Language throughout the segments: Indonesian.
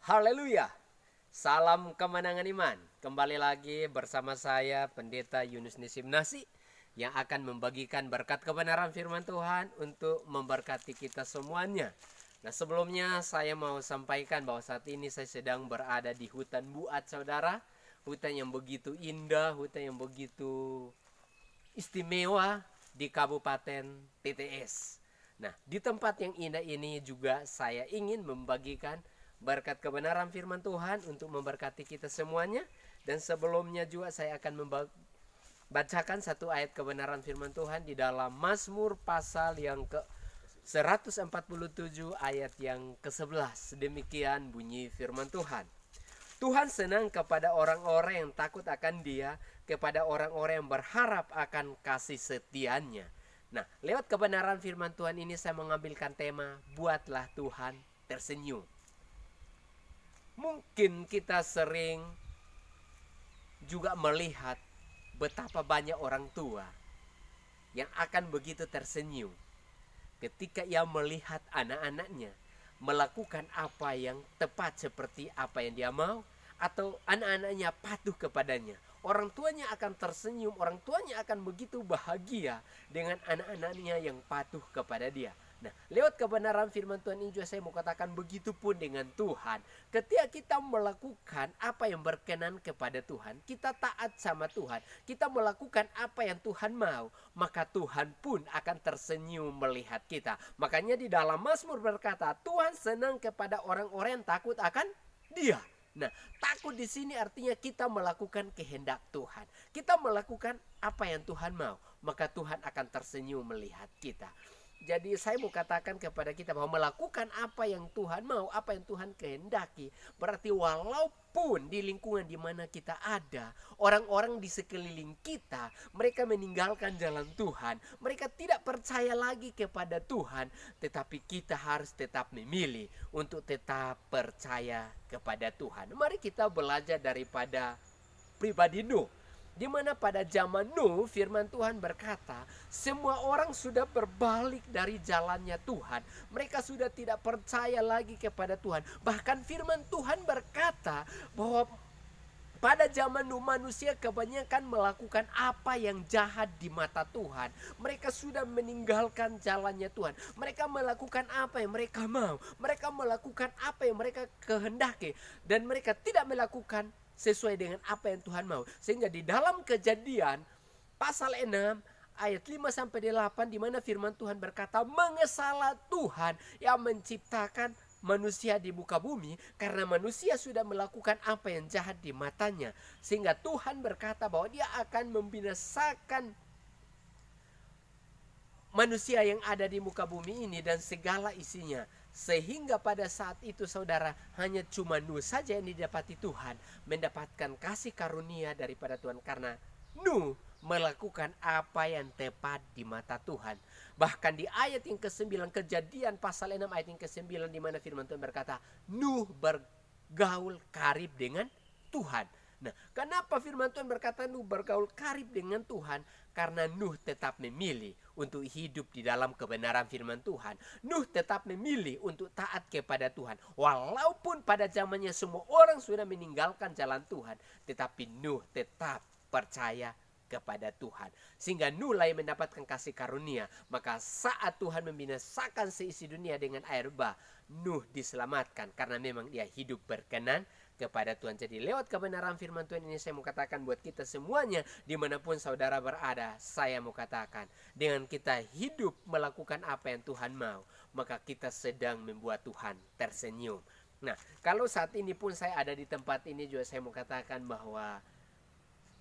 Haleluya. Salam kemenangan iman. Kembali lagi bersama saya Pendeta Yunus Nisim Nasi yang akan membagikan berkat kebenaran firman Tuhan untuk memberkati kita semuanya. Nah, sebelumnya saya mau sampaikan bahwa saat ini saya sedang berada di hutan Buat, saudara. Hutan yang begitu indah, hutan yang begitu istimewa di Kabupaten TTS. Nah, di tempat yang indah ini juga saya ingin membagikan berkat kebenaran firman Tuhan untuk memberkati kita semuanya. Dan sebelumnya juga saya akan membacakan satu ayat kebenaran firman Tuhan di dalam Mazmur pasal yang ke 147 ayat yang ke-11. Demikian bunyi firman Tuhan. Tuhan senang kepada orang-orang yang takut akan Dia, kepada orang-orang yang berharap akan kasih setianya. Nah, lewat kebenaran firman Tuhan ini saya mengambilkan tema, buatlah Tuhan tersenyum. Mungkin kita sering juga melihat betapa banyak orang tua yang akan begitu tersenyum ketika ia melihat anak-anaknya melakukan apa yang tepat seperti apa yang dia mau, atau anak-anaknya patuh kepadanya. Orang tuanya akan tersenyum, orang tuanya akan begitu bahagia dengan anak-anaknya yang patuh kepada dia. Nah, lewat kebenaran firman Tuhan ini juga saya mau katakan begitu pun dengan Tuhan. Ketika kita melakukan apa yang berkenan kepada Tuhan, kita taat sama Tuhan, kita melakukan apa yang Tuhan mau, maka Tuhan pun akan tersenyum melihat kita. Makanya di dalam Mazmur berkata, Tuhan senang kepada orang-orang yang takut akan Dia. Nah, takut di sini artinya kita melakukan kehendak Tuhan. Kita melakukan apa yang Tuhan mau, maka Tuhan akan tersenyum melihat kita. Jadi saya mau katakan kepada kita bahwa melakukan apa yang Tuhan mau, apa yang Tuhan kehendaki, berarti walaupun di lingkungan di mana kita ada, orang-orang di sekeliling kita, mereka meninggalkan jalan Tuhan, mereka tidak percaya lagi kepada Tuhan, tetapi kita harus tetap memilih untuk tetap percaya kepada Tuhan. Mari kita belajar daripada pribadi Nuh. Di mana pada zaman Nuh firman Tuhan berkata, semua orang sudah berbalik dari jalannya Tuhan. Mereka sudah tidak percaya lagi kepada Tuhan. Bahkan firman Tuhan berkata bahwa pada zaman Nuh manusia kebanyakan melakukan apa yang jahat di mata Tuhan. Mereka sudah meninggalkan jalannya Tuhan. Mereka melakukan apa yang mereka mau. Mereka melakukan apa yang mereka kehendaki. Dan mereka tidak melakukan sesuai dengan apa yang Tuhan mau. Sehingga di dalam Kejadian pasal 6 ayat 5-8 di mana firman Tuhan berkata, mengesalah Tuhan yang menciptakan manusia di muka bumi karena manusia sudah melakukan apa yang jahat di matanya. Sehingga Tuhan berkata bahwa Dia akan membinasakan manusia yang ada di muka bumi ini dan segala isinya. Sehingga pada saat itu saudara, hanya cuma Nuh saja yang didapati Tuhan, mendapatkan kasih karunia daripada Tuhan karena Nuh melakukan apa yang tepat di mata Tuhan. Bahkan di ayat yang ke-9 Kejadian pasal 6 ayat yang ke-9 di mana firman Tuhan berkata, Nuh bergaul karib dengan Tuhan. Nah, kenapa firman Tuhan berkata Nuh bergaul karib dengan Tuhan? Karena Nuh tetap memilih untuk hidup di dalam kebenaran firman Tuhan. Nuh tetap memilih untuk taat kepada Tuhan. Walaupun pada zamannya semua orang sudah meninggalkan jalan Tuhan, tetapi Nuh tetap percaya kepada Tuhan. Sehingga Nuh lah yang mendapatkan kasih karunia. Maka saat Tuhan membinasakan seisi dunia dengan air bah, Nuh diselamatkan karena memang dia hidup berkenan kepada Tuhan. Jadi lewat kebenaran firman Tuhan ini saya mau katakan buat kita semuanya, dimanapun saudara berada, saya mau katakan, dengan kita hidup melakukan apa yang Tuhan mau, maka kita sedang membuat Tuhan tersenyum. Nah, kalau saat ini pun saya ada di tempat ini juga saya mau katakan bahwa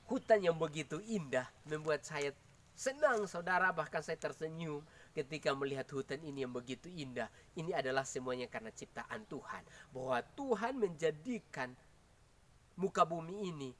hutan yang begitu indah membuat saya senang saudara, bahkan saya tersenyum ketika melihat hutan ini yang begitu indah. Ini adalah semuanya karena ciptaan Tuhan. Bahwa Tuhan menjadikan muka bumi ini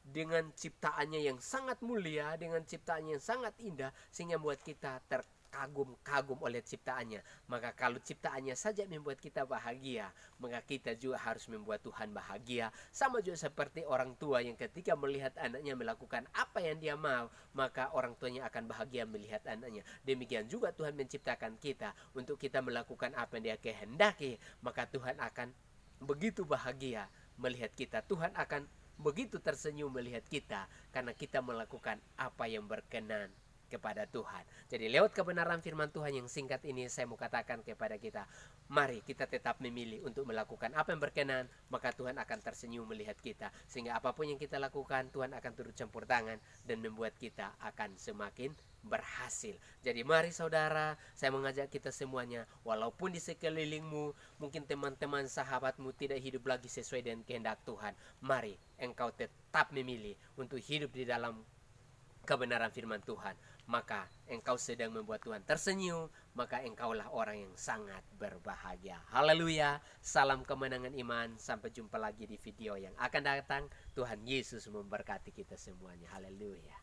dengan ciptaannya yang sangat mulia, dengan ciptaannya yang sangat indah, sehingga membuat kita terkagum-kagum oleh ciptaannya. Maka kalau ciptaannya saja membuat kita bahagia, maka kita juga harus membuat Tuhan bahagia. Sama juga seperti orang tua yang ketika melihat anaknya melakukan apa yang dia mau, maka orang tuanya akan bahagia melihat anaknya. Demikian juga Tuhan menciptakan kita untuk kita melakukan apa yang Dia kehendaki, maka Tuhan akan begitu bahagia melihat kita. Tuhan akan begitu tersenyum melihat kita karena kita melakukan apa yang berkenan kepada Tuhan. Jadi lewat kebenaran firman Tuhan yang singkat ini saya mau katakan kepada kita, mari kita tetap memilih untuk melakukan apa yang berkenan, maka Tuhan akan tersenyum melihat kita. Sehingga apapun yang kita lakukan, Tuhan akan turut campur tangan dan membuat kita akan semakin berhasil. Jadi mari saudara, saya mengajak kita semuanya, walaupun di sekelilingmu mungkin teman-teman sahabatmu tidak hidup lagi sesuai dengan kehendak Tuhan, mari engkau tetap memilih untuk hidup di dalam kebenaran firman Tuhan. Maka engkau sedang membuat Tuhan tersenyum, maka engkaulah orang yang sangat berbahagia. Haleluya. Salam kemenangan iman. Sampai jumpa lagi di video yang akan datang. Tuhan Yesus memberkati kita semuanya. Haleluya.